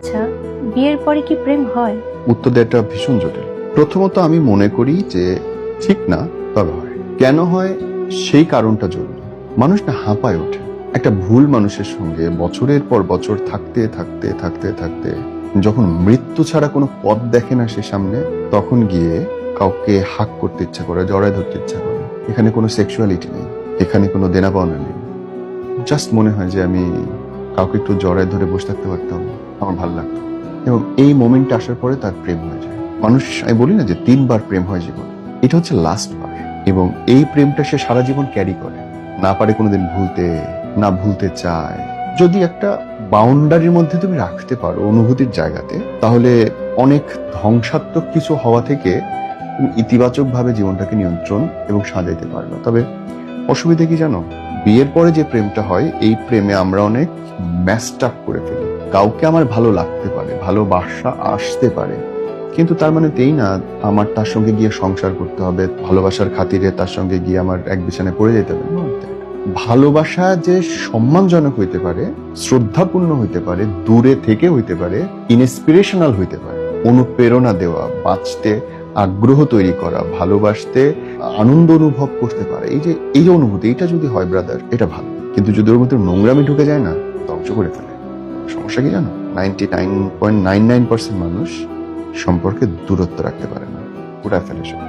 আচ্ছা, বিয়ের পরে কি প্রেম হয়? উত্তর দেওয়াটা ভীষণ জটিল। প্রথমত আমি মনে করি যে ঠিক না, তবে হয়। কেন হয় সেই কারণটা জরুরি। মানুষ না হাঁপায় ওঠে একটা ভুল মানুষের সঙ্গে বছরের পর বছর থাকতে থাকতে থাকতে থাকতে যখন মৃত্যু ছাড়া কোনো পথ দেখে না সে সামনে, তখন গিয়ে কাউকে হাক করতে ইচ্ছা করে, জড়ায় ধরতে ইচ্ছা করে। এখানে কোনো সেক্সুয়ালিটি নেই, এখানে কোনো দেনা পাওনা নেই। জাস্ট মনে হয় যে আমি কাউকে একটু জড়ায় ধরে বসে থাকতে পারতাম, আমার ভালো লাগতো। এবং এই মোমেন্টটা আসার পরে তার প্রেম হয়ে যায়। মানুষ, আমি বলি না যে 3 বার প্রেম হয় জীবন, এটা হচ্ছে লাস্ট বার। এবং এই প্রেমটা সে সারা জীবন ক্যারি করে, না পারে কোনোদিন ভুলতে, না ভুলতে চায়। যদি একটা বাউন্ডারির মধ্যে তুমি রাখতে পারো অনুভূতির জায়গাতে, তাহলে অনেক ধ্বংসাত্মক কিছু হওয়া থেকে তুমি ইতিবাচক ভাবে জীবনটাকে নিয়ন্ত্রণ এবং সাজাইতে পারবে। তবে অসুবিধা কি জানো, বিয়ের পরে যে প্রেমটা হয়, এই প্রেমে আমরা অনেক ম্যাস্ট আপ করে ফেলি। কাউকে আমার ভালো লাগতে পারে, ভালোবাসা আসতে পারে, কিন্তু তার মানে তেই না আমার তার সঙ্গে গিয়ে সংসার করতে হবে, ভালোবাসার খাতিরে তার সঙ্গে গিয়ে আমার এক বিছানায় পড়ে যেতে হবে। ভালোবাসা যে সম্মানজনক হইতে পারে, শ্রদ্ধাপূর্ণ হইতে পারে, দূরে থেকে হইতে পারে, ইনস্পিরেশনাল হইতে পারে, অনুপ্রেরণা দেওয়া, বাঁচতে আগ্রহ তৈরি করা, ভালোবাসতে আনন্দ অনুভব করতে পারে, এই যে অনুভূতি, এটা যদি হয় ব্রাদার, এটা ভালো। কিন্তু যদি ওর মধ্যে নোংরামি ঢুকে যায় না, ধ্বংস করে ফেলে। সমস্যা কি জানো, 99.99% মানুষ সম্পর্কে দূরত্ব রাখতে পারে না, উড়ায় ফেলে সব।